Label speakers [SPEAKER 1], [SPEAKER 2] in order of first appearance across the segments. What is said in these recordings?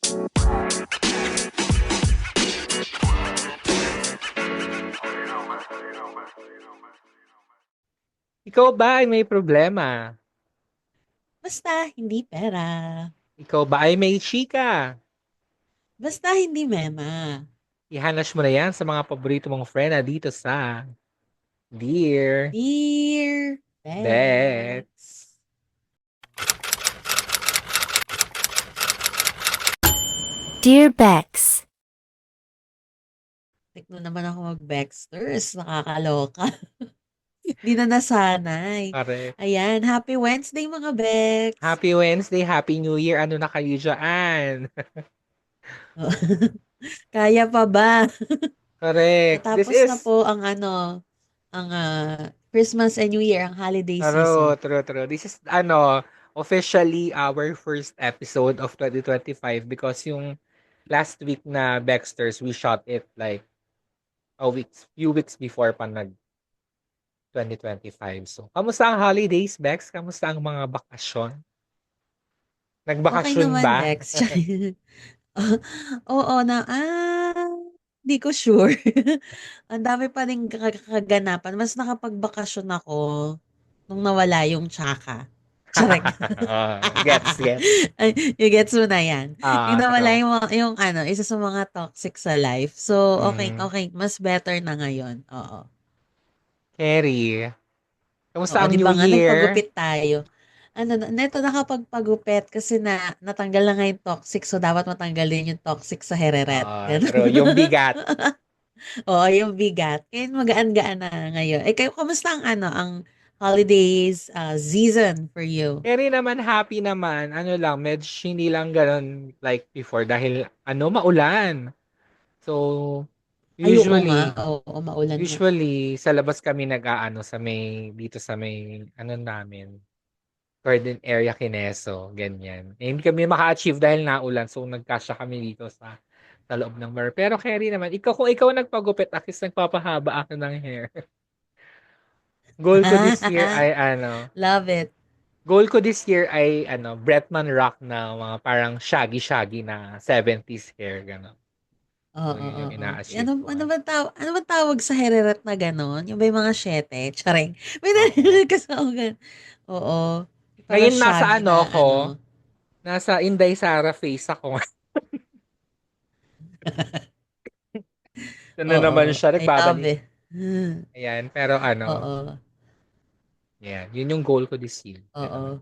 [SPEAKER 1] Ikaw ba ay may problema?
[SPEAKER 2] Basta hindi pera.
[SPEAKER 1] Ikaw ba ay may chika?
[SPEAKER 2] Basta hindi mema.
[SPEAKER 1] Ihanas mo na yan sa mga paborito mong friend na dito sa Dear
[SPEAKER 2] Dear
[SPEAKER 1] Bet.
[SPEAKER 2] Bex.
[SPEAKER 3] Dear Bex,
[SPEAKER 2] Tikno naman ako mag-Bexters. Nakakaloka. Hindi na nasanay.
[SPEAKER 1] Pare.
[SPEAKER 2] Ayan. Happy Wednesday mga Bex.
[SPEAKER 1] Happy Wednesday, Happy New Year. Ano na kayo dyan?
[SPEAKER 2] Kaya pa ba?
[SPEAKER 1] Correct. This
[SPEAKER 2] Natapos na
[SPEAKER 1] is
[SPEAKER 2] po ang ang Christmas and New Year, ang holiday season.
[SPEAKER 1] true. This is officially our first episode of 2025 because yung last week na Baxters, we shot it like few weeks before pa nag 2025. So, kamusta ang holidays, Bex? Kamusta ang mga bakasyon?
[SPEAKER 2] Okay
[SPEAKER 1] Nagbakasyon
[SPEAKER 2] naman,
[SPEAKER 1] ba?
[SPEAKER 2] Bex. Oo hindi ko sure. Ang dami pa ring kaganapan. Mas nakapagbakasyon ako nung nawala yung tsaka. Charek.
[SPEAKER 1] Gets.
[SPEAKER 2] Ay, you gets mo na yan. Yung nawala
[SPEAKER 1] True.
[SPEAKER 2] yung isa sa mga toxic sa life. So,
[SPEAKER 1] Mm.
[SPEAKER 2] okay. Mas better na ngayon. Oo.
[SPEAKER 1] Carrie, kamusta
[SPEAKER 2] Oo,
[SPEAKER 1] ang
[SPEAKER 2] 'di
[SPEAKER 1] New
[SPEAKER 2] ba nga
[SPEAKER 1] Year?
[SPEAKER 2] nagpagupit tayo. Ano neto nakapagpagupit kasi natanggal na nga yung toxic, so dapat matanggal din yung toxic sa hereret, gano'n.
[SPEAKER 1] True. Yung bigat.
[SPEAKER 2] Oo, yung bigat. Kaya magaan-gaan na ngayon. Eh, kayo kamusta ang ang holidays, season for you?
[SPEAKER 1] Carrie naman, happy naman. Ano lang, medyo hindi lang ganun like before dahil maulan. So,
[SPEAKER 2] Ay, oo nga.
[SPEAKER 1] usually,
[SPEAKER 2] Oo, maulan nga.
[SPEAKER 1] sa labas kami nag-aano dito sa may, ano namin, garden area Kineso, ganyan. Eh, hindi kami maka-achieve dahil naulan. So, nagkasya kami dito sa loob ng bar. Pero Kerry naman, kung ikaw nagpagupit, at least nagpapahaba ako ng hair. Goal ko this year ay
[SPEAKER 2] Love it.
[SPEAKER 1] Bretman Rock na mga parang shaggy-shaggy na 70s hair, gano'n. So, yun yung
[SPEAKER 2] Oo.
[SPEAKER 1] ina-achieve ko.
[SPEAKER 2] Ano ba tawag sa hereret na gano'n? Yung ba yung mga siyete? Charing. May
[SPEAKER 1] Oo.
[SPEAKER 2] narinig kasi ako Oo. Parang
[SPEAKER 1] Ngayon
[SPEAKER 2] shaggy na ano.
[SPEAKER 1] nasa Inday Sara face ako. Ito na naman
[SPEAKER 2] Oo.
[SPEAKER 1] siya,
[SPEAKER 2] I love
[SPEAKER 1] nagbabalik.
[SPEAKER 2] it. Hmm.
[SPEAKER 1] Ayan, pero
[SPEAKER 2] Oo.
[SPEAKER 1] yan, yun yung goal ko this year. Gano'n.
[SPEAKER 2] Oo.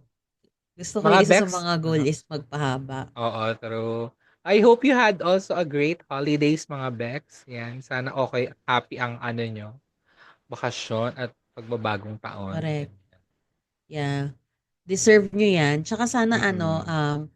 [SPEAKER 2] Gusto ko
[SPEAKER 1] Mga
[SPEAKER 2] yung isa sa
[SPEAKER 1] Bex,
[SPEAKER 2] mga goal is magpahaba.
[SPEAKER 1] oo, true. I hope you had also a great holidays, mga Bex. Yan, sana okay, happy ang nyo, bakasyon at pagbabagong taon.
[SPEAKER 2] Correct.
[SPEAKER 1] Ganyan.
[SPEAKER 2] Yeah. Deserve nyo yan. Tsaka sana
[SPEAKER 1] Mm.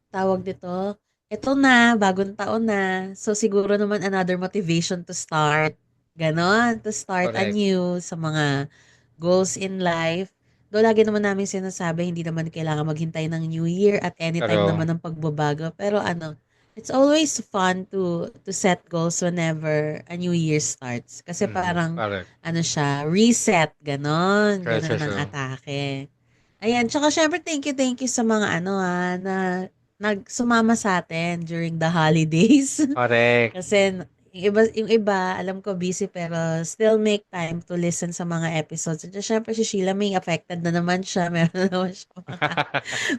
[SPEAKER 2] tawag dito, eto na, bagong taon na. So, siguro naman another motivation to start. Ganon, to start
[SPEAKER 1] Correct.
[SPEAKER 2] anew sa mga goals in life. Though lagi naman namin sinasabi, hindi naman kailangan maghintay ng New Year at anytime
[SPEAKER 1] Pero,
[SPEAKER 2] naman ng pagbabago. Pero it's always fun to set goals whenever a new year starts. Kasi parang,
[SPEAKER 1] correct.
[SPEAKER 2] siya, reset, ganon.
[SPEAKER 1] True,
[SPEAKER 2] Ganon
[SPEAKER 1] true,
[SPEAKER 2] ang
[SPEAKER 1] true.
[SPEAKER 2] atake. Ayan, tsaka syempre thank you sa mga na sumama sa atin during the holidays.
[SPEAKER 1] Correct.
[SPEAKER 2] Kasi yung iba, alam ko busy pero still make time to listen sa mga episodes. At syempre si Sheila may affected na naman siya. Meron na naman siya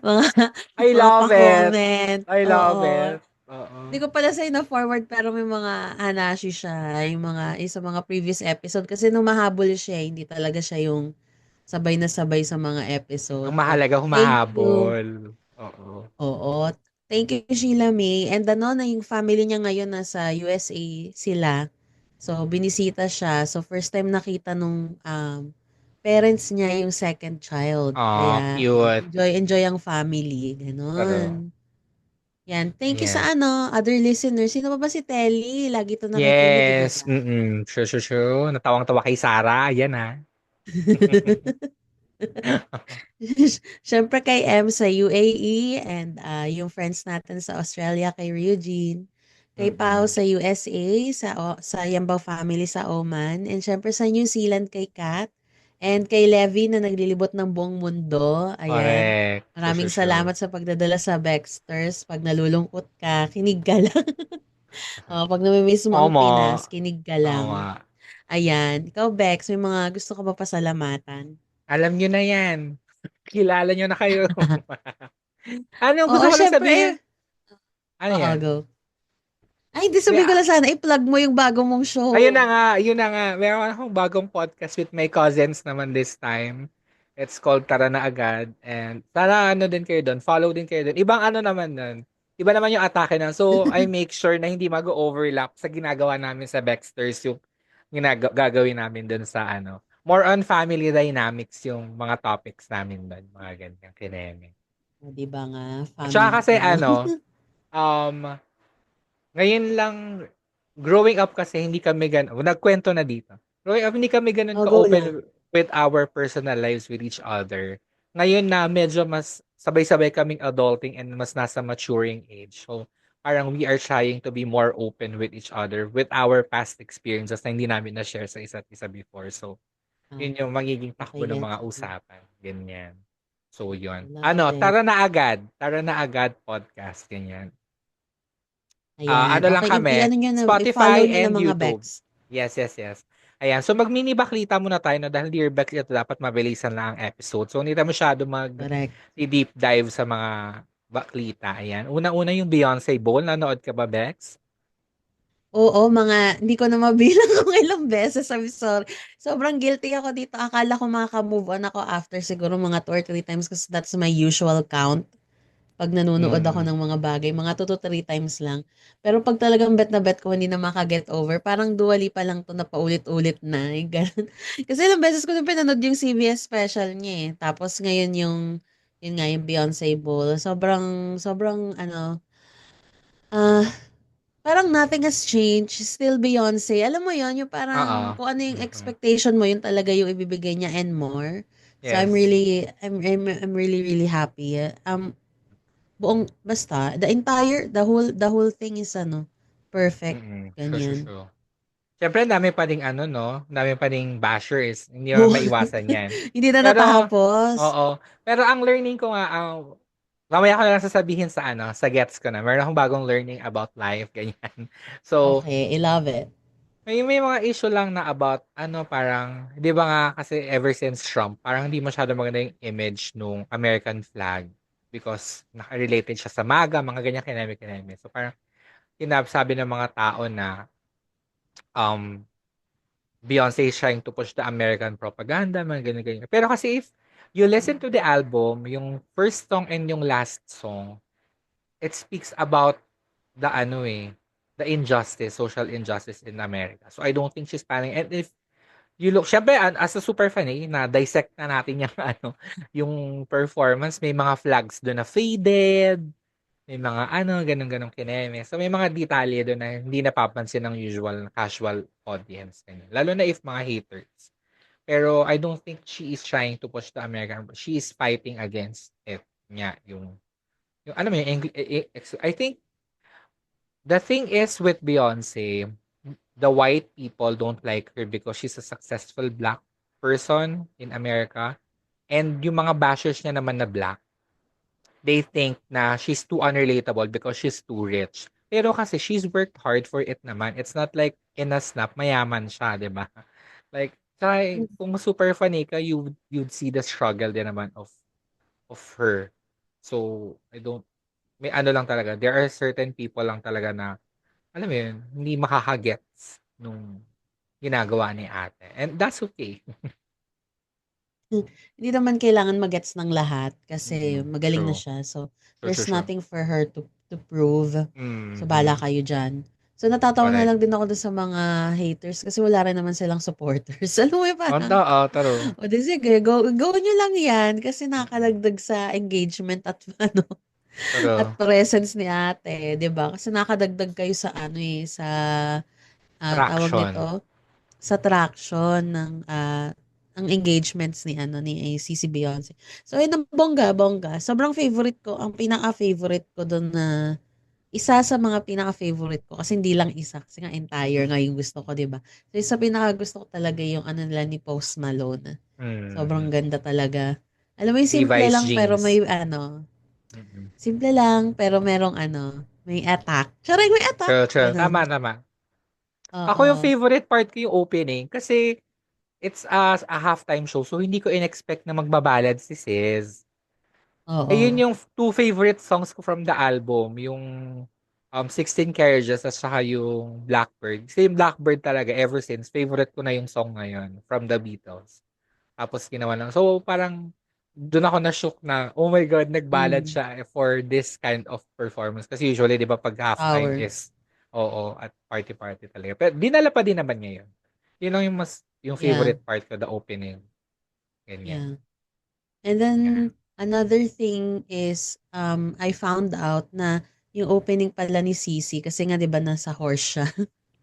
[SPEAKER 2] mga,
[SPEAKER 1] I
[SPEAKER 2] mga
[SPEAKER 1] love it.
[SPEAKER 2] pa-comment.
[SPEAKER 1] I love
[SPEAKER 2] Oo.
[SPEAKER 1] it. Oo.
[SPEAKER 2] Hindi ko pala sa'yo na-forward pero may mga hanashi siya. Yung sa mga previous episode. Kasi nung mahabol siya, hindi talaga siya yung sabay na sabay sa mga
[SPEAKER 1] Ang
[SPEAKER 2] episode. So,
[SPEAKER 1] mahalaga
[SPEAKER 2] thank you.
[SPEAKER 1] humahabol. Oo.
[SPEAKER 2] Oo. Thank you, Sheila May. And na yung family niya ngayon nasa USA sila. So, binisita siya. So, first time nakita nung parents niya yung second child. Kaya,
[SPEAKER 1] Cute.
[SPEAKER 2] enjoy ang family.
[SPEAKER 1] Pero,
[SPEAKER 2] Ganon. Yan. Thank you
[SPEAKER 1] yan.
[SPEAKER 2] sa other listeners. Sino ba si Telly? Lagi to nakikinig, eh, di
[SPEAKER 1] Yes.
[SPEAKER 2] ba?
[SPEAKER 1] True. Natawang-tawa kay Sarah. Yan ha.
[SPEAKER 2] Siyempre kay M sa UAE and yung friends natin sa Australia kay Eugene. Kay Pao
[SPEAKER 1] Mm-mm.
[SPEAKER 2] sa USA, sa Yambao family sa Oman. And siyempre sa New Zealand kay Kat. And kay Levi na naglilibot ng buong mundo. Ayan.
[SPEAKER 1] Correct. True,
[SPEAKER 2] Maraming
[SPEAKER 1] true, true.
[SPEAKER 2] salamat sa pagdadala sa Baxters. Pag nalulungkot ka, kinig ka lang. Pag namimiss mo ang
[SPEAKER 1] Omo.
[SPEAKER 2] Pinas, kinig ka
[SPEAKER 1] Oo nga.
[SPEAKER 2] lang. Ayan. Ikaw, Bex, may mga gusto ka ba pasalamatan?
[SPEAKER 1] Alam nyo na yan. Kilala nyo na kayo. Ano,
[SPEAKER 2] Oo,
[SPEAKER 1] gusto ko lang
[SPEAKER 2] syempre.
[SPEAKER 1] sabihin. Ano
[SPEAKER 2] Oo,
[SPEAKER 1] yan?
[SPEAKER 2] go. Ay, hindi
[SPEAKER 1] May,
[SPEAKER 2] sabihin ko lang sana, i-plug mo yung bago mong
[SPEAKER 1] ayun
[SPEAKER 2] show.
[SPEAKER 1] na nga, yun na nga. Meron akong bagong podcast with my cousins naman this time. It's called Tara na Agad. And tara ano din kayo doon. Follow din kayo doon. Ibang ano naman doon. Iba naman yung atake na. So, I make sure na hindi mag-overlap sa ginagawa namin sa Baxters yung gagawin namin doon sa ano. More on family dynamics yung mga topics namin doon. Mga ganyan kineme.
[SPEAKER 2] Di ba nga,
[SPEAKER 1] At saka
[SPEAKER 2] family
[SPEAKER 1] kasi
[SPEAKER 2] mo.
[SPEAKER 1] ano, um, ngayon lang, growing up kasi hindi kami ganun, nagkwento na dito. Growing up, hindi kami ganun
[SPEAKER 2] Go lang.
[SPEAKER 1] ka-open with our personal lives with each other. Ngayon na medyo mas sabay-sabay kaming adulting and mas nasa maturing age. So, parang we are trying to be more open with each other with our past experiences na hindi namin na-share sa isa't isa before. So, yun yung magiging
[SPEAKER 2] Okay,
[SPEAKER 1] takbo ng mga
[SPEAKER 2] gets ko.
[SPEAKER 1] usapan. Ganyan. So, yun.
[SPEAKER 2] Love
[SPEAKER 1] Ano,
[SPEAKER 2] it.
[SPEAKER 1] tara na agad. Tara na agad podcast. Ganyan.
[SPEAKER 2] Ayan.
[SPEAKER 1] Ano lang
[SPEAKER 2] Okay,
[SPEAKER 1] kami,
[SPEAKER 2] i-ano nyo na, i-follow
[SPEAKER 1] Spotify
[SPEAKER 2] nyo na
[SPEAKER 1] and
[SPEAKER 2] mga
[SPEAKER 1] YouTube.
[SPEAKER 2] Bex.
[SPEAKER 1] Yes, yes, yes. Ayan. So, mag-mini baklita muna tayo no, dahil Dear Baklita dapat mabilisan lang ang episode. So, hindi tayo masyado
[SPEAKER 2] Correct.
[SPEAKER 1] deep dive sa mga baklita. Ayan. Una-una yung Beyonce Bowl. Nanood ka ba, Bex?
[SPEAKER 2] Oo, hindi ko na mabilang kung ilang beses. I'm sorry. Sobrang guilty ako dito. Akala ko makaka-move on ako after siguro mga 2 or 3 times kasi that's my usual count. Pag nanonood ako
[SPEAKER 1] Mm.
[SPEAKER 2] ng mga bagay, mga 2 to 3 times lang. Pero pag talagang bet na bet ko, hindi na maka-get over, parang Dua Lipa lang to na paulit-ulit na. Yung ganun. Kasi ilang beses ko na pinanood yung CBS special niya eh. Tapos ngayon yun nga, yung Beyonce Bowl. Sobrang, ah, parang nothing has changed. Still Beyonce. Alam mo yon yung parang
[SPEAKER 1] Oo.
[SPEAKER 2] kung ano yung
[SPEAKER 1] Mhm.
[SPEAKER 2] expectation mo, yun talaga yung ibibigay niya and more. So
[SPEAKER 1] Yes.
[SPEAKER 2] I'm really, really happy. Basta, the whole thing is perfect.
[SPEAKER 1] Mm-mm. True, true,
[SPEAKER 2] Ganyan.
[SPEAKER 1] true. Siyempre, ang dami pa ding ano, no? Ang dami pa ding bashers. Hindi naman
[SPEAKER 2] Oh,
[SPEAKER 1] maiwasan yan.
[SPEAKER 2] hindi na
[SPEAKER 1] Pero,
[SPEAKER 2] natapos.
[SPEAKER 1] oo. Pero ang learning ko nga, mamaya ko na lang sasabihin sa ano, sa gets ko na. Meron akong bagong learning about life, ganyan. So,
[SPEAKER 2] Okay, I love it.
[SPEAKER 1] may mga issue lang na about, ano, parang, di ba nga, kasi ever since Trump, parang hindi masyado maganda yung image nung American flag because nakarelated siya sa MAGA, mga ganyan kineme-kineme. So, parang, sabi ng mga tao na, um, Beyonce is trying to push the American propaganda, mga ganyan-ganyan. Pero kasi if you listen to the album, yung first song and yung last song, it speaks about the ano the injustice, social injustice in America. So I don't think she's planning. And if you look, syempre, as a super fan na dissect na natin yung ano, yung performance, may mga flags doon na faded, may mga ano, ganun-ganun kineme. So may mga detalye doon na hindi napapansin ng usual casual audience. Ganyan. Lalo na if mga haters. Pero I don't think she is trying to push the American. She is fighting against it. Nga, yung ano mo, I think the thing is with Beyonce, the white people don't like her because she's a successful black person in America. And yung mga bashers niya naman na black, they think na she's too unrelatable because she's too rich. Pero kasi she's worked hard for it naman. It's not like in a snap, mayaman siya, di ba? Like, kung super funny ka, you'd see the struggle din naman of her. So, I don't, may ano lang talaga, there are certain people lang talaga na, alam mo yun, hindi makakagets nung ginagawa ni ate. And that's okay.
[SPEAKER 2] Hindi naman kailangan magets ng lahat kasi
[SPEAKER 1] Mm,
[SPEAKER 2] magaling na
[SPEAKER 1] true.
[SPEAKER 2] siya. So,
[SPEAKER 1] True, true,
[SPEAKER 2] there's
[SPEAKER 1] true.
[SPEAKER 2] nothing for her to prove. So, bala
[SPEAKER 1] Mm-hmm.
[SPEAKER 2] kayo dyan. So, natatawa na
[SPEAKER 1] Correct.
[SPEAKER 2] lang din ako dun sa mga haters kasi wala rin naman silang supporters. Alam mo yung parang,
[SPEAKER 1] Taro.
[SPEAKER 2] o di sige, go nyo lang yan kasi nakakadagdag sa engagement at at
[SPEAKER 1] Taro.
[SPEAKER 2] presence ni ate, 'di ba? Kasi nakakadagdag kayo sa sa tawag
[SPEAKER 1] Traction.
[SPEAKER 2] nito, sa traction ng engagements ni si Beyonce. So, yun ang bongga. Sobrang favorite ko, ang pinaka-favorite ko doon na isa sa mga pinaka-favorite ko kasi hindi lang isa kasi nga entire nga yung gusto ko, 'di ba? So isa pinaka-gusto ko talaga yung ano nila ni Post Malone. Sobrang
[SPEAKER 1] Mm.
[SPEAKER 2] ganda talaga. Alam mo yung simple
[SPEAKER 1] Levi's
[SPEAKER 2] lang pero
[SPEAKER 1] jeans.
[SPEAKER 2] may ano,
[SPEAKER 1] Mm.
[SPEAKER 2] simple lang pero merong ano, may attack. Charing may attack.
[SPEAKER 1] True, true.
[SPEAKER 2] Ganun.
[SPEAKER 1] Tama, tama. Ako yung
[SPEAKER 2] Oo.
[SPEAKER 1] favorite part ko yung opening kasi it's a halftime show so hindi ko in-expect na magbabalad si Sis. Ayun
[SPEAKER 2] Oo.
[SPEAKER 1] yung two favorite songs ko from the album, yung 16 Carriages at saka yung Blackbird. Kasi yung Blackbird talaga ever since favorite ko na yung song ngayon from the Beatles. Tapos ginawa lang. So parang doon ako na-shook na, oh my God, nagbalad
[SPEAKER 2] Mm.
[SPEAKER 1] siya for this kind of performance. Kasi usually, di ba, pag halftime
[SPEAKER 2] Power.
[SPEAKER 1] is, oo, at party-party talaga. Pero dinala pa din naman niya yun. Yun lang yung
[SPEAKER 2] Yeah.
[SPEAKER 1] favorite part ko, the opening. Ganyan.
[SPEAKER 2] Yeah. And then
[SPEAKER 1] Yeah.
[SPEAKER 2] another thing is I found out na yung opening pala ni Sisi kasi nga 'di ba nasa horse siya.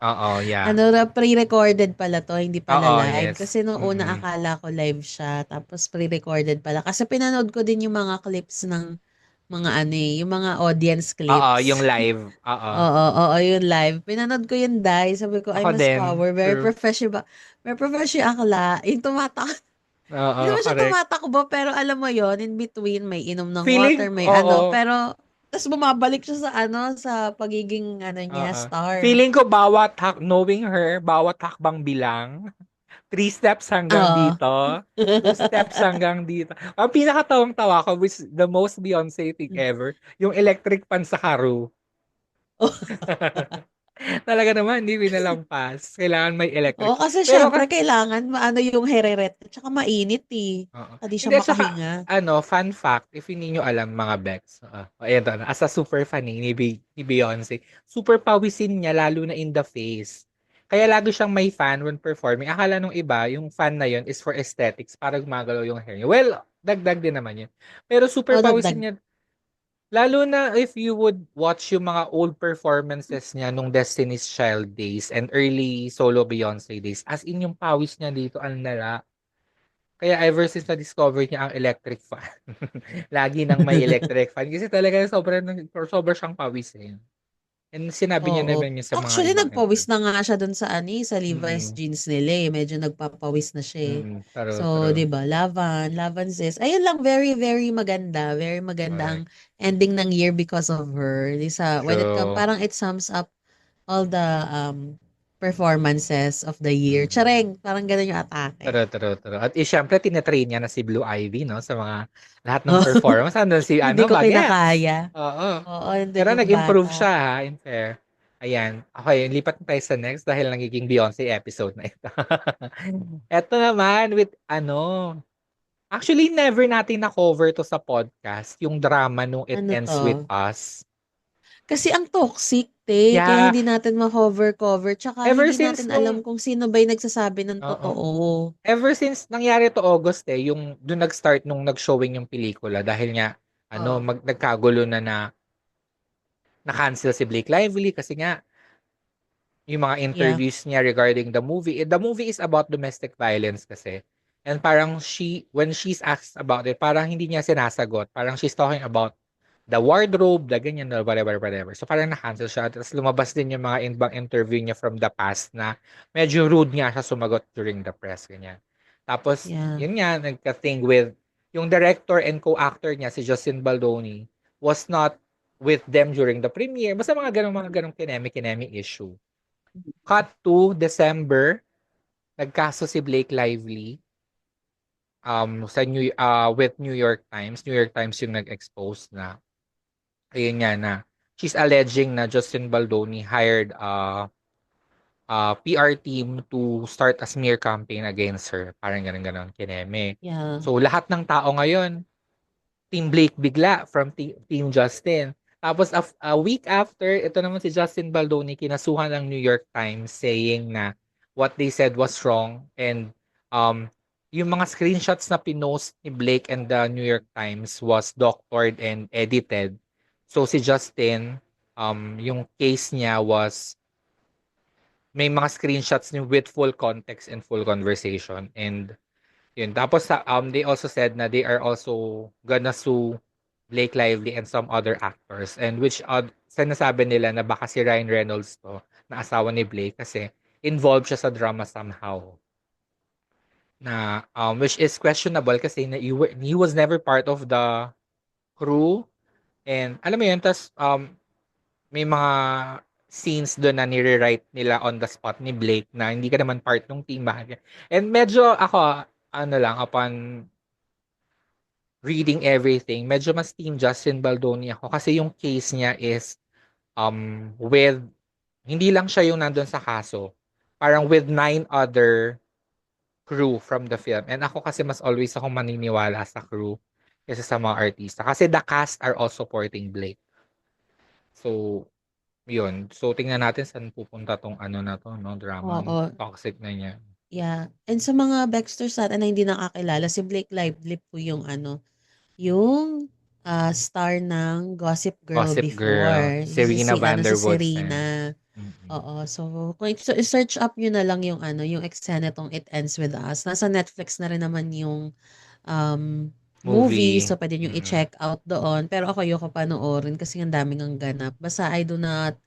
[SPEAKER 1] Oo, yeah.
[SPEAKER 2] Ano pre-recorded pala 'to, hindi pala
[SPEAKER 1] Oo,
[SPEAKER 2] live.
[SPEAKER 1] yes.
[SPEAKER 2] Kasi nung una
[SPEAKER 1] Mm-mm.
[SPEAKER 2] akala ko live siya tapos pre-recorded pala. Kasi pinanood ko din yung mga clips ng mga ano yung mga audience
[SPEAKER 1] Oo, yung
[SPEAKER 2] clips.
[SPEAKER 1] live. Oo.
[SPEAKER 2] Oo, yung live. Pinanood ko yun, dahil sabi ko, ay,
[SPEAKER 1] Ako
[SPEAKER 2] mas
[SPEAKER 1] din.
[SPEAKER 2] power. Very
[SPEAKER 1] True.
[SPEAKER 2] professional. Very professional akla. Yung hindi
[SPEAKER 1] Oo,
[SPEAKER 2] naman siya
[SPEAKER 1] correct.
[SPEAKER 2] tumatakbo, pero alam mo yon in between, may inom ng
[SPEAKER 1] Feeling,
[SPEAKER 2] water, may ano,
[SPEAKER 1] oo.
[SPEAKER 2] pero, tas bumabalik siya sa ano, sa pagiging, ano niya,
[SPEAKER 1] Oo.
[SPEAKER 2] star.
[SPEAKER 1] Feeling ko knowing her, bawat hakbang bilang. 3 steps hanggang
[SPEAKER 2] Oo.
[SPEAKER 1] dito, 2 steps hanggang dito. Ang pinakatawang-tawa ko, which is the most Beyonce thing ever, yung electric pan sa Karu. Talaga naman, hindi pinalampas. Kailangan may electric.
[SPEAKER 2] Oo, kasi
[SPEAKER 1] Pero
[SPEAKER 2] syempre, kailangan maano yung hereret, tsaka mainit eh.
[SPEAKER 1] oo.
[SPEAKER 2] Hindi siya
[SPEAKER 1] Hindi, at saka,
[SPEAKER 2] makahinga.
[SPEAKER 1] fun fact, if hindi nyo alam mga Bex, ayan to, as a super fan ni Beyonce, super pawisin niya, lalo na in the face. Kaya lagi siyang may fan when performing. Akala nung iba, yung fan na yun is for aesthetics, para gumagalaw yung hair niya. Well, dagdag din naman yun. Pero super
[SPEAKER 2] O,
[SPEAKER 1] pawisin
[SPEAKER 2] dagdag.
[SPEAKER 1] niya. Lalo na if you would watch yung mga old performances niya nung Destiny's Child days and early solo Beyonce days. As in yung pawis niya dito, ang lala. Kaya ever since na-discover niya ang electric fan, lagi nang may electric fan. Kasi talaga sobra siyang pawisin. And sinabi niya
[SPEAKER 2] Oo.
[SPEAKER 1] naman yun sa mga
[SPEAKER 2] Actually,
[SPEAKER 1] ibang
[SPEAKER 2] nagpawis
[SPEAKER 1] interview.
[SPEAKER 2] na nga siya dun sa ani, sa Levi's
[SPEAKER 1] Mm,
[SPEAKER 2] jeans nila eh. Medyo nagpapawis na siya eh.
[SPEAKER 1] true,
[SPEAKER 2] So,
[SPEAKER 1] true.
[SPEAKER 2] 'di ba? Lavan sis. Ayun lang, very very maganda. Very maganda ang
[SPEAKER 1] Correct.
[SPEAKER 2] ending ng year because of her. Di sa when it come
[SPEAKER 1] True.
[SPEAKER 2] parang it sums up all the performances of the year.
[SPEAKER 1] Mm.
[SPEAKER 2] Chareng, parang ganun yung atake.
[SPEAKER 1] True, true, true. At syempre, tinetrain niya na si Blue Ivy, no? Sa mga, lahat ng
[SPEAKER 2] Oh,
[SPEAKER 1] performance. Andun si,
[SPEAKER 2] hindi ko
[SPEAKER 1] Bagets.
[SPEAKER 2] kinakaya.
[SPEAKER 1] Oo.
[SPEAKER 2] Oo, nandun
[SPEAKER 1] Pero
[SPEAKER 2] yung
[SPEAKER 1] nag-improve
[SPEAKER 2] bata.
[SPEAKER 1] siya, ha, in fair. Ayan. Okay, lipat na tayo sa next dahil nagiging Beyonce episode na ito. Eto naman, actually, never natin na-cover to sa podcast, yung drama nung It
[SPEAKER 2] Ano
[SPEAKER 1] Ends With
[SPEAKER 2] to?
[SPEAKER 1] Us.
[SPEAKER 2] Kasi ang toxic, te. Kaya
[SPEAKER 1] Yeah,
[SPEAKER 2] hindi natin ma-cover-cover. Tsaka
[SPEAKER 1] ever
[SPEAKER 2] hindi
[SPEAKER 1] since
[SPEAKER 2] natin alam
[SPEAKER 1] nung,
[SPEAKER 2] kung sino ba yung nagsasabi ng
[SPEAKER 1] oo,
[SPEAKER 2] totoo.
[SPEAKER 1] ever since nangyari to August yung doon nag-start nung nag-showing yung pelikula dahil nga
[SPEAKER 2] Oh,
[SPEAKER 1] nagkagulo na cancel si Blake Lively kasi nga yung mga
[SPEAKER 2] yeah.
[SPEAKER 1] interviews niya regarding the movie. The movie is about domestic violence kasi. And parang when she's asked about it, parang hindi niya sinasagot. Parang she's talking about the wardrobe, the ganyan, or whatever, whatever. So parang na-cancel siya. Tapos lumabas din yung mga ibang interview niya from the past na medyo rude nga siya sumagot during the press, ganyan. Tapos,
[SPEAKER 2] Yeah.
[SPEAKER 1] yun nga, nagka-thing with yung director and co-actor niya, si Justin Baldoni, was not with them during the premiere. Basta mga ganong kinemi-kinemi issue. Cut to December, nagkaso si Blake Lively with New York Times. New York Times yung nag-expose na ayun nga na she's alleging na Justin Baldoni hired a PR team to start a smear campaign against her. Parang ganun-ganon, kineme.
[SPEAKER 2] Yeah.
[SPEAKER 1] So, lahat ng tao ngayon, Team Blake bigla from Team Justin. Tapos, a week after, ito naman si Justin Baldoni, kinasuhan ng New York Times saying na what they said was wrong and um, yung mga screenshots na pinost ni Blake and the New York Times was doctored and edited. So si Justin, yung case niya was may mga screenshots niya with full context and full conversation and yun. Tapos they also said na they are also gonna sue Blake Lively and some other actors. And sinasabi nila na baka si Ryan Reynolds to, na asawa ni Blake kasi involved siya sa drama somehow. Na, which is questionable kasi he was never part of the crew. And alam mo yun, tas may mga scenes doon na nire-write nila on the spot ni Blake na hindi ka naman part ng team. Bakit? And medyo ako, ano lang, upon reading everything, medyo mas team Justin Baldoni ako kasi yung case niya is with, hindi lang siya yung nandun sa kaso, parang with 9 other crew from the film. And ako kasi mas always akong maniniwala sa crew kaysa sa mga artista. Kasi the cast are all supporting Blake. So, yun. So, tingnan natin saan pupunta tong ano na to, no? Drama.
[SPEAKER 2] Oo.
[SPEAKER 1] Toxic na niya.
[SPEAKER 2] Yeah. And sa mga Baxters natin na hindi nakakilala, si Blake Lively po yung yung star ng Gossip Girl
[SPEAKER 1] Gossip Girl.
[SPEAKER 2] before.
[SPEAKER 1] Serena van
[SPEAKER 2] Si
[SPEAKER 1] der Woodsen.
[SPEAKER 2] Serena.
[SPEAKER 1] Mm-mm.
[SPEAKER 2] Oo. So, kung i-search up nyo na lang yung eksena tong It Ends With Us. Nasa Netflix na rin naman yung movie.
[SPEAKER 1] Movie.
[SPEAKER 2] So, pwede nyo
[SPEAKER 1] Mm-mm.
[SPEAKER 2] i-check out doon. Pero ako ayoko panoorin kasi ang daming ang ganap. Basta I do not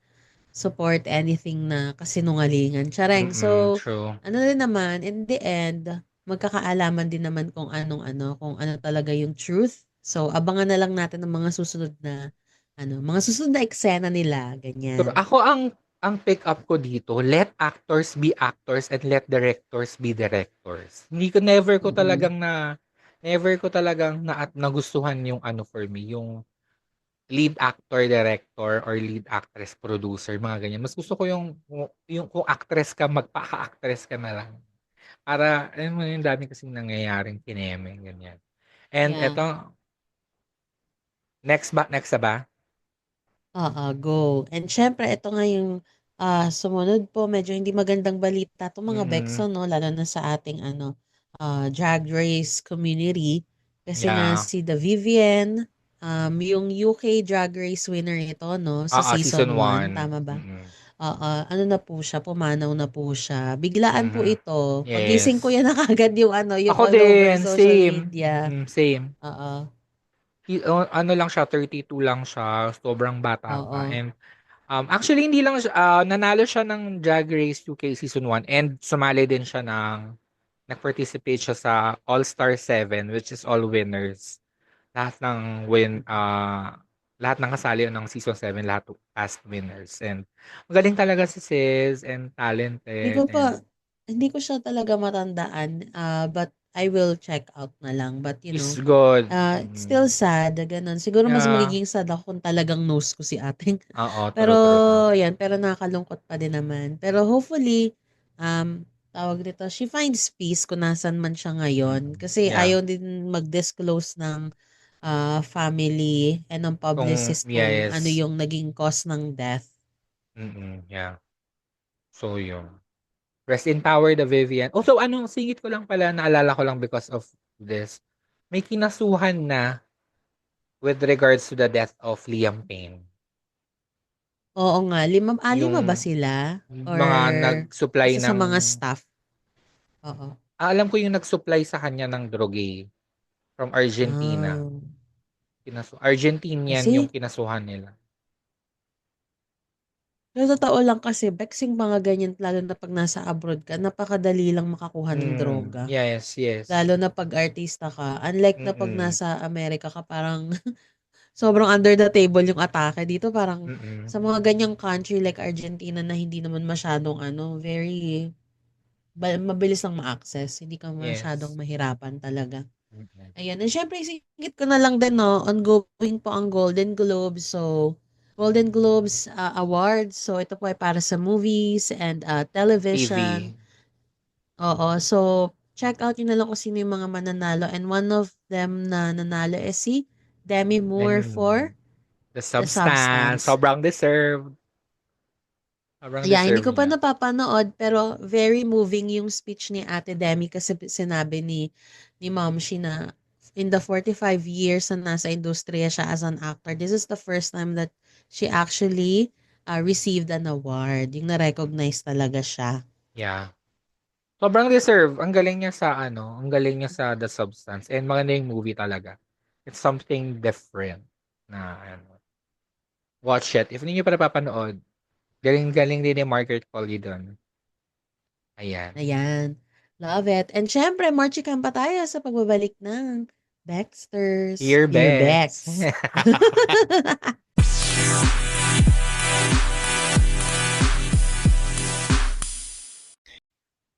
[SPEAKER 2] support anything na kasinungalingan. Chareng. So,
[SPEAKER 1] True.
[SPEAKER 2] ano rin naman, in the end, magkakaalaman din naman kung kung ano talaga yung truth. So, abangan na lang natin ang mga susunod na, mga susunod na eksena nila,
[SPEAKER 1] So,
[SPEAKER 2] ganyan.
[SPEAKER 1] ako ang pick up ko dito, let actors be actors and let directors be directors. Never ko
[SPEAKER 2] Mm-mm.
[SPEAKER 1] talagang nagustuhan yung ano for me, yung lead actor, director, or lead actress, producer, mga ganyan. Mas gusto ko yung kung actress ka, magpaka-actress ka na lang. Para, alam mo yung dami kasing nangyayaring kineme, ganyan. And
[SPEAKER 2] Yeah.
[SPEAKER 1] eto, next na ba?
[SPEAKER 2] Oo, go. And syempre, ito nga yung sumunod po, medyo hindi magandang balita itong mga
[SPEAKER 1] Mm,
[SPEAKER 2] Bekso, no? Lalo na sa ating drag race community. Kasi nga
[SPEAKER 1] yeah.
[SPEAKER 2] si The Vivienne, yung UK Drag Race winner ito, no? Sa season
[SPEAKER 1] Season
[SPEAKER 2] 1,
[SPEAKER 1] 1.
[SPEAKER 2] tama ba?
[SPEAKER 1] Mm-mm.
[SPEAKER 2] Ano na po siya, pumanaw na po siya. Biglaan po
[SPEAKER 1] Mhm.
[SPEAKER 2] ito. Pagising ko
[SPEAKER 1] Yes.
[SPEAKER 2] yan na kagad yung
[SPEAKER 1] Ako
[SPEAKER 2] all over
[SPEAKER 1] din,
[SPEAKER 2] social
[SPEAKER 1] same.
[SPEAKER 2] media.
[SPEAKER 1] Same.
[SPEAKER 2] Oo,
[SPEAKER 1] Ano lang siya, 32 lang siya, sobrang bata pa.
[SPEAKER 2] oo.
[SPEAKER 1] And actually hindi lang siya, nanalo siya ng Drag Race UK Season 1 and sumali din siya nag-participate siya sa All-Star 7 which is all winners. Lahat lahat ng kasali ng Season 7, lahat past winners. And magaling talaga si Sis and
[SPEAKER 2] Hindi
[SPEAKER 1] talented
[SPEAKER 2] ko
[SPEAKER 1] and
[SPEAKER 2] pa hindi ko siya talaga matandaan, but I will check out na lang. But,
[SPEAKER 1] is good.
[SPEAKER 2] it's still sad, gano'n. Siguro mas
[SPEAKER 1] Yeah.
[SPEAKER 2] magiging sad ako kung talagang nose ko si ating.
[SPEAKER 1] Oo,
[SPEAKER 2] Pero,
[SPEAKER 1] true.
[SPEAKER 2] pero nakakalungkot pa din naman. Pero hopefully, tawag nito, she finds peace kung nasan man siya ngayon. Kasi
[SPEAKER 1] Yeah.
[SPEAKER 2] ayaw din mag-disclose ng family and ng publicist kung ano
[SPEAKER 1] Yes.
[SPEAKER 2] yung naging cause ng death.
[SPEAKER 1] Yeah. So, yun. Rest in power, the Vivian. Also, singit ko lang pala, naalala ko lang because of this. May kinasuhan na with regards to the death of Liam Payne.
[SPEAKER 2] Oo nga, 5 ba
[SPEAKER 1] Yung
[SPEAKER 2] sila? Or
[SPEAKER 1] mga nag-supply
[SPEAKER 2] isa sa
[SPEAKER 1] ng,
[SPEAKER 2] mga staff? Oo.
[SPEAKER 1] alam ko yung nag-supply sa kanya ng droge from Argentina.
[SPEAKER 2] Ah.
[SPEAKER 1] Argentinian yung
[SPEAKER 2] Kasi,
[SPEAKER 1] kinasuhan nila.
[SPEAKER 2] sa totoo lang kasi, Bexing mga ganyan, lalo na pag nasa abroad ka, napakadali lang makakuha ng droga.
[SPEAKER 1] Yes.
[SPEAKER 2] Lalo na pag artista ka. Unlike na pag
[SPEAKER 1] Mm-mm.
[SPEAKER 2] nasa Amerika ka, parang sobrang under the table yung atake. Dito parang
[SPEAKER 1] Mm-mm.
[SPEAKER 2] sa mga ganyang country like Argentina na hindi naman masyadong very mabilis lang ma-access. Hindi ka masyadong
[SPEAKER 1] Yes.
[SPEAKER 2] mahirapan talaga.
[SPEAKER 1] Mm-mm.
[SPEAKER 2] Ayan. And syempre, isingit ko na lang din, no, ongoing po ang Golden Globes. So, Golden Globes Awards. So, ito po ay para sa movies and television.
[SPEAKER 1] TV.
[SPEAKER 2] Oo. So, check out yun na lang kung sino yung mga mananalo. And one of them na nanalo is si Demi Moore
[SPEAKER 1] Demi
[SPEAKER 2] for
[SPEAKER 1] Moore. The
[SPEAKER 2] The
[SPEAKER 1] Substance.
[SPEAKER 2] Substance.
[SPEAKER 1] Sobrang deserved. Sobrang
[SPEAKER 2] Yeah, hindi
[SPEAKER 1] deserve
[SPEAKER 2] ko pa
[SPEAKER 1] niya.
[SPEAKER 2] napapanood pero very moving yung speech ni Ate Demi kasi sinabi ni Momshi na in the 45 years na nasa industriya siya as an actor, this is the first time that she actually received an award. Yung na-recognize talaga siya.
[SPEAKER 1] Yeah. Sobrang deserve. Ang galing niya sa ang galing niya sa The Substance. And maganda yung movie talaga. It's something different na ano. Watch it. If hindi niyo pa napapanood, galing-galing din ni Margaret Qualley dun. Ayan.
[SPEAKER 2] Ayan. Love it. And syempre, more chikahan pa tayo sa pagbabalik ng Baxters.
[SPEAKER 1] Here,
[SPEAKER 2] Dear
[SPEAKER 1] Bex.
[SPEAKER 2] Bex.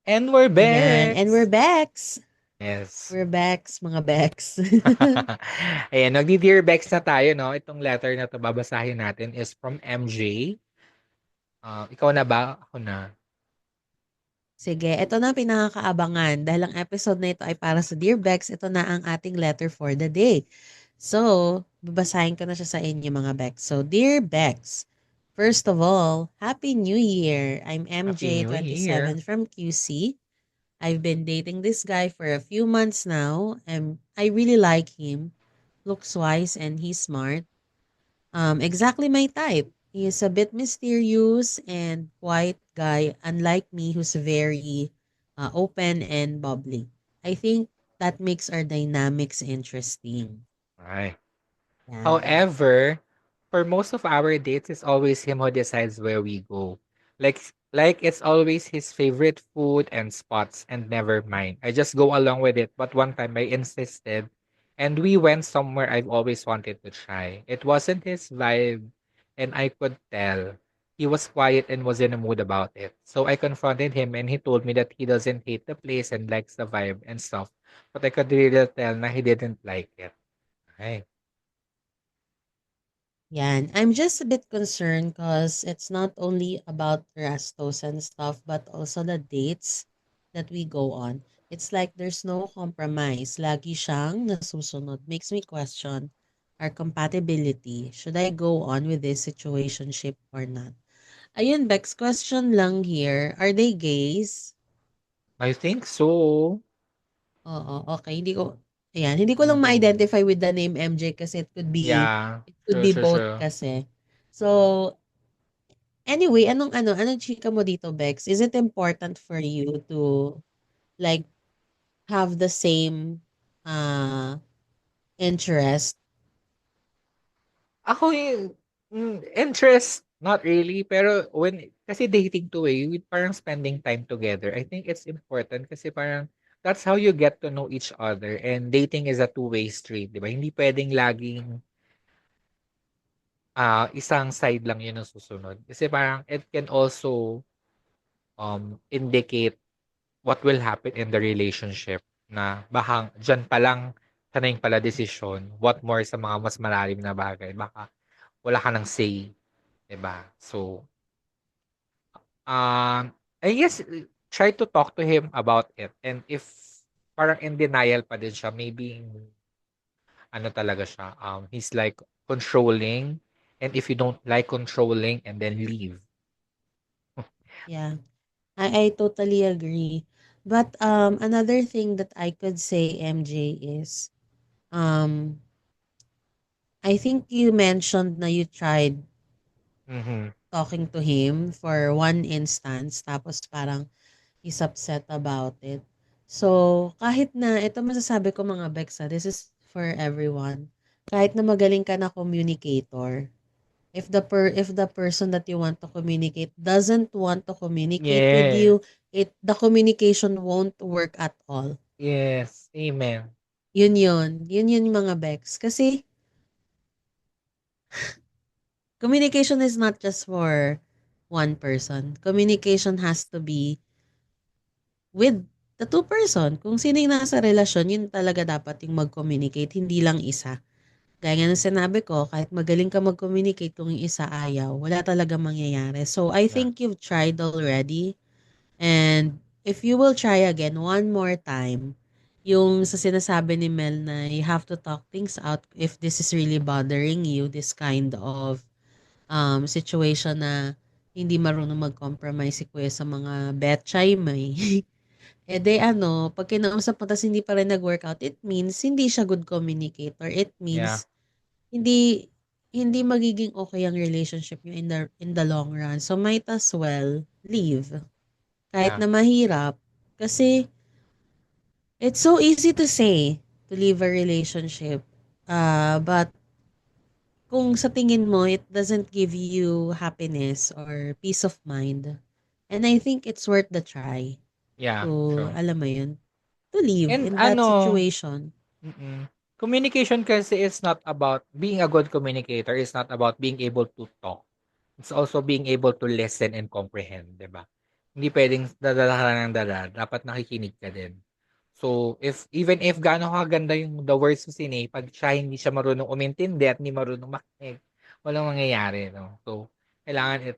[SPEAKER 1] And we're
[SPEAKER 2] Ayan. And we're
[SPEAKER 1] Bex.
[SPEAKER 2] Bex.
[SPEAKER 1] Yes.
[SPEAKER 2] We're Bex, mga Bex.
[SPEAKER 1] Ayan, nagdi-dear Bex na tayo, no? Itong letter na to babasahin natin is from MJ. Ikaw na ba? Ako na.
[SPEAKER 2] Sige, ito na ang pinakakaabangan. Dahil ang episode na ito ay para sa Dear Bex, ito na ang ating letter for the day. So, babasahin ko na siya sa inyo mga Bex. So, Dear Bex, first of all, Happy New Year. I'm
[SPEAKER 1] Happy New Year.
[SPEAKER 2] MJ27 from QC. I've been dating this guy for a few months now, and I really like him. Looks wise and he's smart. Exactly my type. He is a bit mysterious and quiet guy, unlike me, who's very open and bubbly. I think that makes our dynamics interesting.
[SPEAKER 1] Right.
[SPEAKER 2] Yeah.
[SPEAKER 1] However, for most of our dates, it's always him who decides where we go. Like it's always his favorite food and spots and never mine. I just go along with it. But one time I insisted and we went somewhere I've always wanted to try. It wasn't his vibe and I could tell. He was quiet and was in a mood about it. So I confronted him and he told me that he doesn't hate the place and likes the vibe and stuff. But I could really tell na he didn't like it. Okay.
[SPEAKER 2] Yan. I'm just a bit concerned because it's not only about restos and stuff, but also the dates that we go on. It's like there's no compromise. Lagi siyang nasusunod. Makes me question our compatibility. Should I go on with this situationship or not? Ayun, Bex, question lang here. Are they gays?
[SPEAKER 1] I think so.
[SPEAKER 2] Oo, okay. Hindi ko lang ma-identify with the name MJ kasi
[SPEAKER 1] Yeah.
[SPEAKER 2] it could be both
[SPEAKER 1] True.
[SPEAKER 2] kasi. So, anyway, anong chika mo dito, Bex? Is it important for you to like have the same interest?
[SPEAKER 1] Ako yung interest, not really. Pero kasi dating to with parang spending time together, I think it's important kasi parang that's how you get to know each other. And dating is a two-way street, di ba? Hindi pwedeng laging isang side lang yun ang susunod. Kasi parang it can also indicate what will happen in the relationship na baka dyan pa lang siya na yung pala desisyon. What more sa mga mas malalim na bagay. Baka wala ka ng say. Diba? So, I guess, try to talk to him about it. And if parang in denial pa din siya, maybe, ano talaga siya, he's like controlling. And if you don't like controlling, and then leave.
[SPEAKER 2] Yeah. I totally agree. But another thing that I could say, MJ, is um I think you mentioned na you tried
[SPEAKER 1] Mm-hmm.
[SPEAKER 2] talking to him for one instance tapos parang he's upset about it. So, kahit na, ito masasabi ko mga Bex, this is for everyone. Kahit na magaling ka na communicator, if the person that you want to communicate doesn't want to communicate with
[SPEAKER 1] Yes.
[SPEAKER 2] you, the communication won't work at all.
[SPEAKER 1] Yes. Amen.
[SPEAKER 2] Yun mga Bex. Kasi, communication is not just for one person. Communication has to be with the two person. Kung sino yung nasa relasyon, yun talaga dapat yung mag-communicate, hindi lang isa. Gaya nga ng sinabi ko, kahit magaling ka mag-communicate kung yung isa ayaw, wala talaga mangyayari. So, I
[SPEAKER 1] Yeah.
[SPEAKER 2] think you've tried already. And if you will try again one more time, yung sa sinasabi ni Mel na you have to talk things out if this is really bothering you, this kind of situation na hindi marunong mag-compromise si Kuya sa mga betchay may. Pag kinausap mo tas hindi pa rin nag-workout, it means hindi siya good communicator. It
[SPEAKER 1] Yeah.
[SPEAKER 2] means hindi hindi magiging okay ang relationship niyo in the long run. So might as well leave. Kahit
[SPEAKER 1] Yeah.
[SPEAKER 2] na mahirap kasi it's so easy to say to leave a relationship. But kung sa tingin mo it doesn't give you happiness or peace of mind, and I think it's worth the try
[SPEAKER 1] Yeah,
[SPEAKER 2] to,
[SPEAKER 1] true.
[SPEAKER 2] alam mo yun, to live
[SPEAKER 1] And
[SPEAKER 2] in that
[SPEAKER 1] ano,
[SPEAKER 2] situation.
[SPEAKER 1] communication kasi is not about being a good communicator is not about being able to talk. It's also being able to listen and comprehend, 'di ba? Hindi puwedeng dadala ka lang ng dala, dapat nakikinig ka din. So, even if gaano kaganda yung the words mo sinay, 'pag siya hindi siya marunong umintindi at hindi marunong makinig, walang mangyayari, 'no? So, kailangan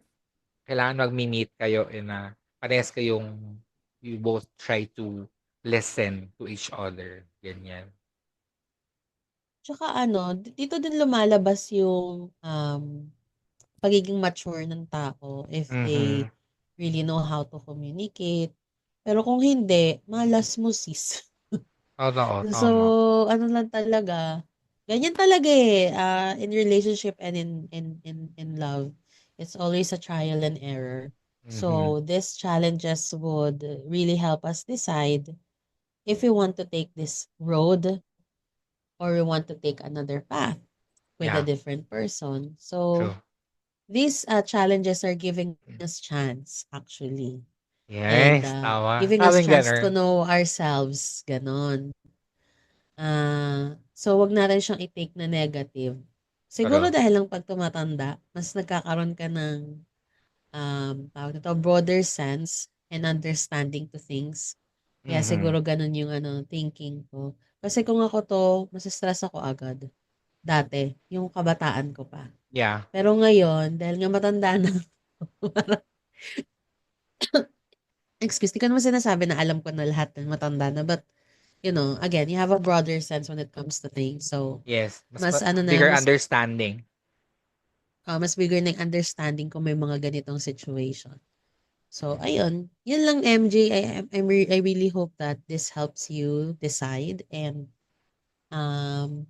[SPEAKER 1] kailangan magme-meet kayo in a parehas kayong you both try to listen to each other, ganyan.
[SPEAKER 2] Tsaka ano, dito din lumalabas yung, pagiging mature ng tao if they
[SPEAKER 1] Mhm.
[SPEAKER 2] really know how to communicate. Pero kung hindi, malas mo sis.
[SPEAKER 1] Totoo,
[SPEAKER 2] So,
[SPEAKER 1] tama.
[SPEAKER 2] ano lang talaga, ganyan talaga eh, in relationship and in love, it's always a trial and error.
[SPEAKER 1] Mhm.
[SPEAKER 2] So, these challenges would really help us decide if we want to take this road or we want to take another path with a
[SPEAKER 1] Yeah,
[SPEAKER 2] different person. So,
[SPEAKER 1] true.
[SPEAKER 2] these challenges are giving us chance actually, and
[SPEAKER 1] Yes, tama.
[SPEAKER 2] giving us
[SPEAKER 1] Sabing
[SPEAKER 2] chance to
[SPEAKER 1] gano'n.
[SPEAKER 2] know ourselves, ganon. So wag natin siyang i-take na negative. Siguro
[SPEAKER 1] True.
[SPEAKER 2] dahil lang 'pag tumatanda, mas nagkakaroon ka ng, tawag nito, broader sense and understanding to things. Kaya
[SPEAKER 1] Mhm.
[SPEAKER 2] siguro gano'n yung ano, thinking ko. Kasi kung ako 'to, mase-stress ako agad. Dati, yung kabataan ko pa.
[SPEAKER 1] Yeah.
[SPEAKER 2] Pero ngayon, dahil nga matanda na, parang excuse, di ko naman sinasabi na alam ko na lahat ng matanda na, but, again, you have a broader sense when it comes to things. So,
[SPEAKER 1] Yes,
[SPEAKER 2] mas ano na,
[SPEAKER 1] bigger understanding.
[SPEAKER 2] mas bigger na yung understanding kung may mga ganitong situation. So, ayun. Yun lang, MJ. I really hope that this helps you decide and um,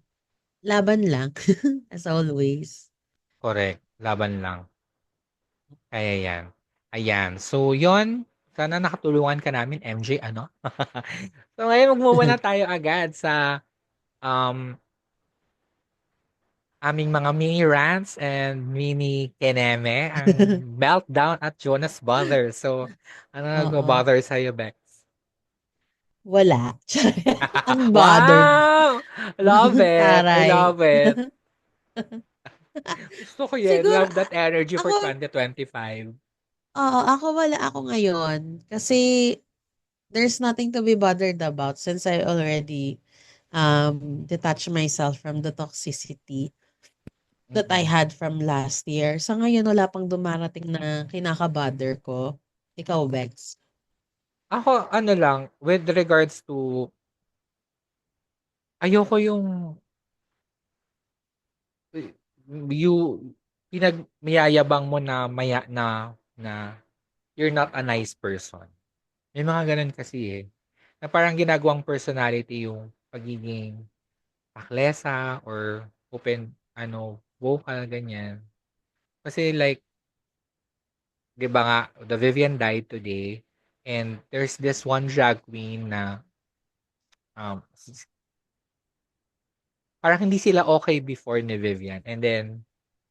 [SPEAKER 2] laban lang, as always.
[SPEAKER 1] Correct, laban lang. Kaya 'yan. Ayan, so 'yun, sana nakatulungan ka namin MJ ano? So ngayon mag-move na tayo agad sa, um, aming mga mini rants and mini kineme, ang meltdown at Jonas Brothers. So, ano
[SPEAKER 2] Oo.
[SPEAKER 1] nagbo-bother sa'yo, Bex?
[SPEAKER 2] Wala. Unbothered.
[SPEAKER 1] Wow! Love it, I
[SPEAKER 2] Taray.
[SPEAKER 1] love it. Gusto ko 'yan,
[SPEAKER 2] Siguro,
[SPEAKER 1] love that energy for
[SPEAKER 2] ako,
[SPEAKER 1] 2025.
[SPEAKER 2] oo, wala ako ngayon. Kasi, there's nothing to be bothered about since I already detached myself from the toxicity that I
[SPEAKER 1] Mm.
[SPEAKER 2] had from last year. Sa ngayon, wala pang dumarating na kinaka-bother ko. Ikaw, Bex?
[SPEAKER 1] Ako ano lang, with regards to ayoko yung you pinagmayayabang mo na na you're not a nice person. May mga gano'n kasi, eh, na parang ginagawang personality yung pagiging taklesa or vocal, ganyan. Kasi like, 'di ba nga, the Vivian died today and there's this one drag queen na, um, parang hindi sila okay before ni Vivian and then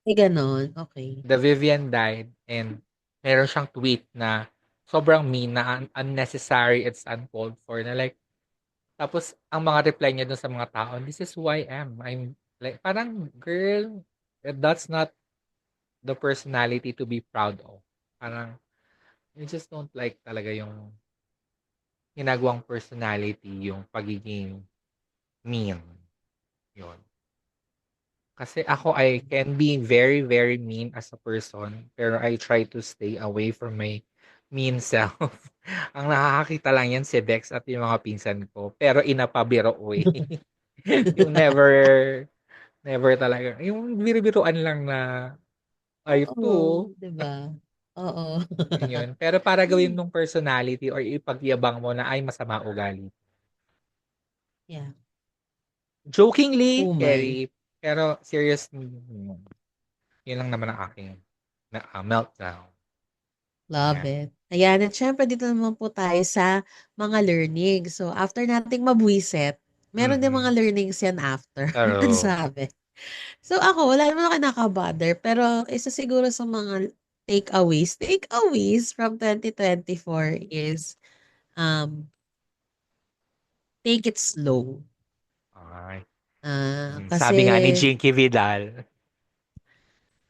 [SPEAKER 2] May gano'n? Okay.
[SPEAKER 1] the Vivian died and meron siyang tweet na sobrang mean na unnecessary, it's uncalled for na like tapos ang mga reply niya dun sa mga tao, "This is who I am." I'm like parang, "Girl, that's not the personality to be proud of." Parang I just don't like talaga yung ginagawang personality yung pagiging mean, yun. Kasi ako, I can be very, very mean as a person, pero I try to stay away from my mean self. Ang nakakakita lang yan si Bex at yung mga pinsan ko, pero in a pabiro way. Yung never, never talaga. Yung biro-biruan lang na, ay,
[SPEAKER 2] Oo,
[SPEAKER 1] ito,
[SPEAKER 2] 'di ba? Oo.
[SPEAKER 1] ganyan. Pero para gawin mong personality or ipagyabang mo na ay masama ugali.
[SPEAKER 2] Yeah.
[SPEAKER 1] Jokingly,
[SPEAKER 2] Umay.
[SPEAKER 1] Kerry, pero seriously, yun lang naman ang aking meltdown.
[SPEAKER 2] Love
[SPEAKER 1] Yan.
[SPEAKER 2] it. Ayan, at syempre dito naman po tayo sa mga learning. So, after nating mabwisit, Meron din mga
[SPEAKER 1] Mm.
[SPEAKER 2] learnings yan after,
[SPEAKER 1] True.
[SPEAKER 2] sabi. So ako, wala naman ako nakaka-bother, pero isa siguro sa mga takeaways from 2024 is, um, take it slow.
[SPEAKER 1] Ay.
[SPEAKER 2] Kasi,
[SPEAKER 1] Sabi nga ni Jinky Vidal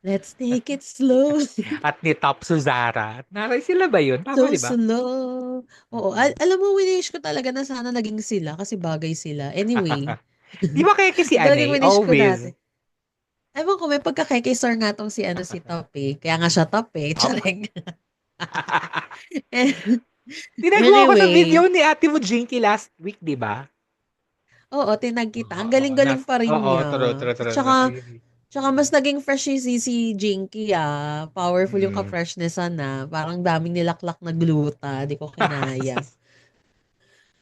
[SPEAKER 2] let's take it slow.
[SPEAKER 1] at ni Top Suzara. Naray sila ba yun? Tama,
[SPEAKER 2] So
[SPEAKER 1] di ba?
[SPEAKER 2] slow. Oo,
[SPEAKER 1] Mm.
[SPEAKER 2] alam mo, winish ko talaga na sana naging sila kasi bagay sila. Anyway,
[SPEAKER 1] Di ba kaya si
[SPEAKER 2] talagang
[SPEAKER 1] Anay?
[SPEAKER 2] winish ko
[SPEAKER 1] Always.
[SPEAKER 2] dati. Ewan ko, may pagkakekisor nga tong si Top eh. Kaya nga siya Top eh.
[SPEAKER 1] Up.
[SPEAKER 2] Charing.
[SPEAKER 1] Tinagwa ako sa
[SPEAKER 2] Anyway,
[SPEAKER 1] video ni ate mo Jinky last week, di ba?
[SPEAKER 2] oo, tinag kita. Ang
[SPEAKER 1] Oo,
[SPEAKER 2] galing-galing pa rin
[SPEAKER 1] oo,
[SPEAKER 2] niya.
[SPEAKER 1] true, true,
[SPEAKER 2] At
[SPEAKER 1] true.
[SPEAKER 2] tsaka mas naging fresh si Jinky ah. Powerful yung
[SPEAKER 1] Mm.
[SPEAKER 2] ka-freshnessan na. Parang daming nilaklak na gluta. Di ko kinaya.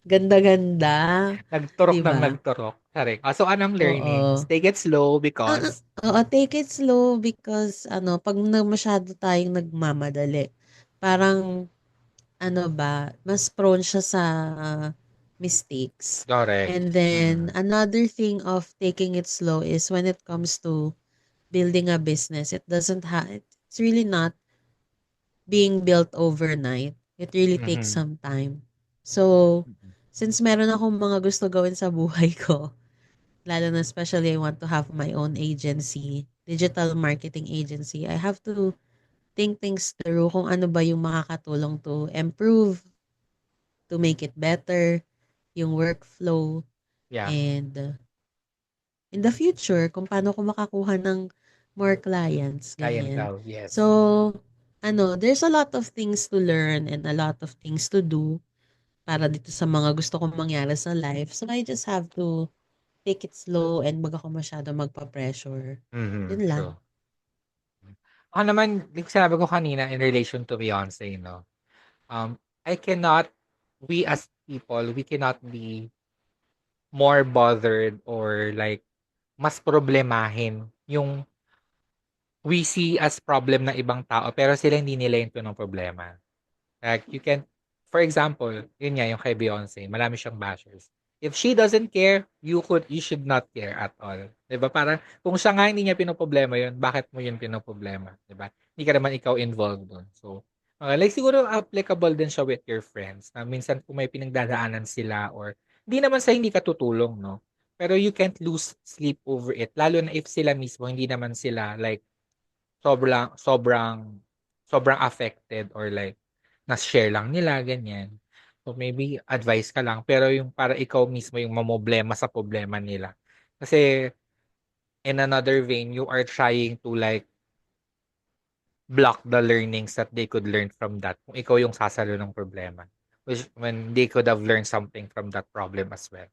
[SPEAKER 2] Ganda-ganda.
[SPEAKER 1] Nagturok
[SPEAKER 2] Di
[SPEAKER 1] ng
[SPEAKER 2] ba?
[SPEAKER 1] nagturok. Sorry. So, anong learnings?
[SPEAKER 2] Oo.
[SPEAKER 1] Take it slow
[SPEAKER 2] Ah,
[SPEAKER 1] because...
[SPEAKER 2] oo, take it slow because pag masyado tayong nagmamadali, parang mas prone siya sa mistakes.
[SPEAKER 1] Correct.
[SPEAKER 2] And then
[SPEAKER 1] Mm.
[SPEAKER 2] another thing of taking it slow is when it comes to building a business, it's really not being built overnight. It really takes
[SPEAKER 1] Mhm.
[SPEAKER 2] some time. So,
[SPEAKER 1] Mm.
[SPEAKER 2] since meron akong mga gusto gawin sa buhay ko, lalo na especially I want to have my own agency, digital marketing agency. I have to think things through kung ano ba yung makakatulong to improve, to make it better, yung workflow,
[SPEAKER 1] Yeah.
[SPEAKER 2] and in the future, kung paano ko makakuha ng more clients, ganyan.
[SPEAKER 1] Clientele, yes.
[SPEAKER 2] So, there's a lot of things to learn and a lot of things to do para dito sa mga gusto kong mangyari sa life. So, I just have to take it slow and wag ako masyado magpa-pressure.
[SPEAKER 1] Mhm,
[SPEAKER 2] Yun lang.
[SPEAKER 1] true. Ako naman, like sinabi ko kanina in relation to Beyonce, no? I cannot, we as people, we cannot be more bothered or like, mas problemahin yung we see as problem ng ibang tao, pero sila hindi nila yun ng problema. Like, you can, for example, yun nga, yung kay Beyonce, marami siyang bashers. If she doesn't care, you should not care at all. 'Di ba? Parang kung siya nga hindi niya pinoproblema yun, bakit mo yun pinoproblema? 'Di ba? Hindi ka naman ikaw involved doon. So, like siguro applicable din siya with your friends na minsan kung may pinagdadaanan sila or hindi naman sa hindi ka tutulong, no? Pero you can't lose sleep over it. Lalo na if sila mismo, hindi naman sila like sobrang sobrang sobrang affected or like na-share lang nila, ganyan. So, maybe advice ka lang, pero yung para ikaw mismo yung mamoblema sa problema nila. Kasi, in another vein, you are trying to like block the learnings that they could learn from that kung ikaw yung sasalo ng problema. Which, when they could have learned something from that problem as well.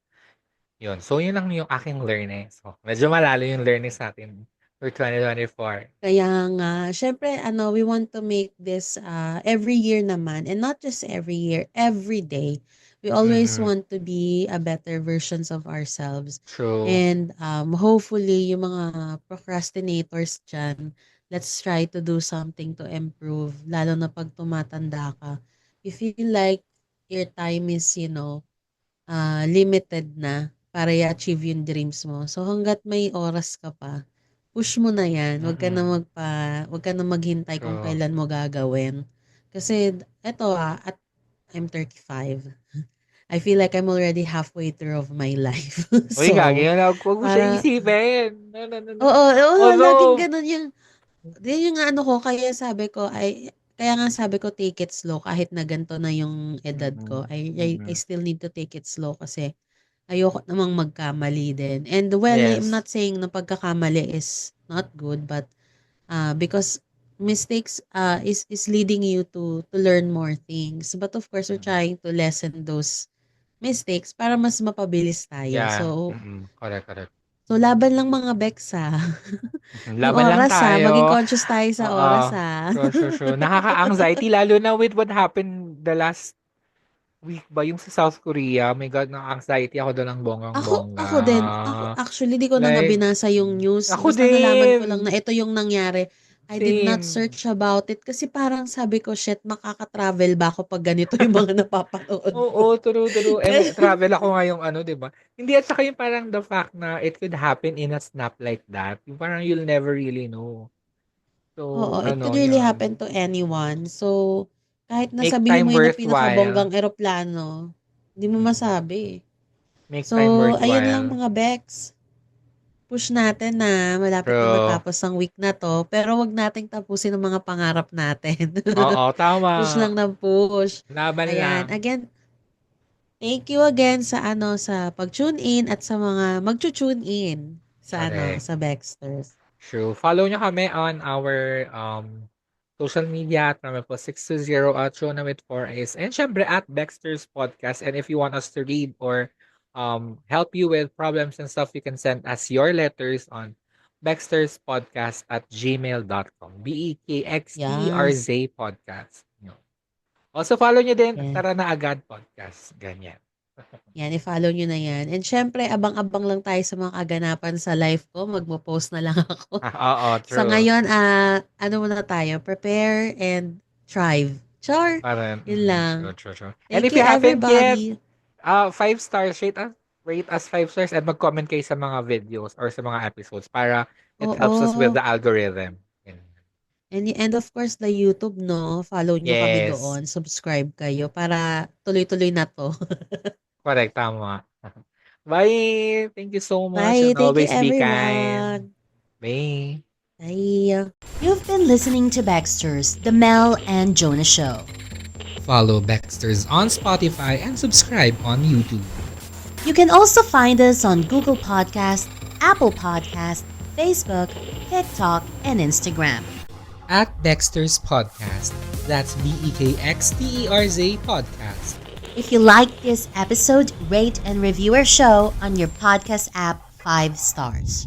[SPEAKER 1] Yun. So, yun lang yung aking learning. So, medyo malalo yung learning sa atin for 2024.
[SPEAKER 2] Kaya nga, syempre we want to make this every year naman, and not just every year, every day. We always
[SPEAKER 1] Mm-mm.
[SPEAKER 2] want to be a better versions of ourselves.
[SPEAKER 1] True.
[SPEAKER 2] And hopefully, yung mga procrastinators dyan, let's try to do something to improve, lalo na pag tumatanda ka. You feel like your time is, limited na para i-achieve yung dreams mo. So hangga't may oras ka pa, push mo na 'yan.
[SPEAKER 1] Mm-mm.
[SPEAKER 2] Wag ka na maghintay kung
[SPEAKER 1] True.
[SPEAKER 2] kailan mo gagawin. Kasi eto at I'm 35. I feel like I'm already halfway through of my life.
[SPEAKER 1] Uy, gagi,
[SPEAKER 2] So,
[SPEAKER 1] wag mo siya
[SPEAKER 2] para
[SPEAKER 1] isipin. No, no, no, no.
[SPEAKER 2] oo, oo, laging
[SPEAKER 1] Although,
[SPEAKER 2] gano'n yung yun yung ano ko kaya nga sabi ko take it slow kahit na ganito na yung edad ko.
[SPEAKER 1] mm,
[SPEAKER 2] I
[SPEAKER 1] mm.
[SPEAKER 2] still need to take it slow kasi ayoko namang magkamali din. And well, I'm
[SPEAKER 1] Yes.
[SPEAKER 2] not saying na pagkakamali is not good, but because mistakes is leading you to learn more things. But of course, we're
[SPEAKER 1] Mm.
[SPEAKER 2] trying to lessen those mistakes para mas mapabilis tayo.
[SPEAKER 1] Yeah.
[SPEAKER 2] So,
[SPEAKER 1] Mm. Correct, correct.
[SPEAKER 2] laban lang mga Bex ha. Yung
[SPEAKER 1] Laban lang
[SPEAKER 2] oras ha, maging
[SPEAKER 1] tayo.
[SPEAKER 2] conscious tayo sa
[SPEAKER 1] Oo.
[SPEAKER 2] oras ha.
[SPEAKER 1] True, true, true. Nakaka-anxiety lalo na with what happened the last week ba yung sa South Korea. My God, na-anxiety ako doon ng bonggang-bongga.
[SPEAKER 2] Ako din. Ako, actually, di ko na nga
[SPEAKER 1] Like,
[SPEAKER 2] binasa yung news.
[SPEAKER 1] ako
[SPEAKER 2] Basta nalaman ko
[SPEAKER 1] din.
[SPEAKER 2] lang na ito yung nangyari. I did not
[SPEAKER 1] Same.
[SPEAKER 2] search about it kasi parang sabi ko, shit, makaka-travel ba ako pag ganito yung mga napapanood ko?
[SPEAKER 1] Oo, true. May travel ako ngayong ano, 'di ba? Hindi at saka yung parang the fact na it could happen in a snap like that. Yung parang you'll never really know. So,
[SPEAKER 2] Oo, it could
[SPEAKER 1] ano,
[SPEAKER 2] really
[SPEAKER 1] yan.
[SPEAKER 2] happen to anyone. So, kahit na
[SPEAKER 1] Make
[SPEAKER 2] sabihin
[SPEAKER 1] time
[SPEAKER 2] mo yun na
[SPEAKER 1] worthwhile.
[SPEAKER 2] pinakabonggang eroplano, hindi mo
[SPEAKER 1] Mm.
[SPEAKER 2] masabi.
[SPEAKER 1] Make
[SPEAKER 2] So,
[SPEAKER 1] time
[SPEAKER 2] ayan lang
[SPEAKER 1] worthwhile.
[SPEAKER 2] mga Bex. Push natin na malapit na
[SPEAKER 1] True.
[SPEAKER 2] matapos ang week na 'to, pero wag nating tapusin ang mga pangarap natin.
[SPEAKER 1] Oo, tama.
[SPEAKER 2] Push lang ng push.
[SPEAKER 1] Laban
[SPEAKER 2] Ayan,
[SPEAKER 1] lang.
[SPEAKER 2] again, thank you again sa sa pag-tune in at sa mga magtu-tune in sa
[SPEAKER 1] Correct.
[SPEAKER 2] sa Bexters.
[SPEAKER 1] True. Follow nyo kami on our social media at naman po 620 Chona with 4 A's. And syempre at Dexter's Podcast. And if you want us to read or help you with problems and stuff, you can send us your letters on Bexter'sPodcast@gmail.com.
[SPEAKER 2] Yes.
[SPEAKER 1] BEKXTERZ Podcast. Yun. Also, follow nyo din
[SPEAKER 2] Yan.
[SPEAKER 1] Tara na Agad Podcast. Ganyan.
[SPEAKER 2] Yan, i-follow nyo na yan. And syempre, abang-abang lang tayo sa mga kaganapan sa life ko. Magpo-post na lang ako.
[SPEAKER 1] Oo,
[SPEAKER 2] Sa
[SPEAKER 1] true.
[SPEAKER 2] ngayon, ano muna tayo? Prepare and thrive. Char!
[SPEAKER 1] Parang,
[SPEAKER 2] Yun lang.
[SPEAKER 1] true. And
[SPEAKER 2] Thank
[SPEAKER 1] if
[SPEAKER 2] you,
[SPEAKER 1] you haven't yet,
[SPEAKER 2] everybody.
[SPEAKER 1] 5 stars, rate us 5 stars and mag-comment kayo sa mga videos or sa mga episodes para it helps us with
[SPEAKER 2] Oo.
[SPEAKER 1] the algorithm.
[SPEAKER 2] And of course, the YouTube, no? Follow nyo kami
[SPEAKER 1] Yes.
[SPEAKER 2] doon. Subscribe kayo para tuloy-tuloy na to.
[SPEAKER 1] Correct, tama. Bye! Thank you so much
[SPEAKER 2] Bye!
[SPEAKER 1] and
[SPEAKER 2] Thank you,
[SPEAKER 1] always be kind.
[SPEAKER 2] everyone!
[SPEAKER 1] Bye!
[SPEAKER 2] Bye!
[SPEAKER 3] You've been listening to Baxter's The Mel and Jonah Show.
[SPEAKER 1] Follow Baxter's on Spotify and subscribe on YouTube.
[SPEAKER 3] You can also find us on Google Podcast, Apple Podcast, Facebook, TikTok, and Instagram.
[SPEAKER 1] At Dexter's Podcast. That's BEKXTERZ Podcast.
[SPEAKER 3] If you like this episode, rate and review our show on your podcast app 5 stars.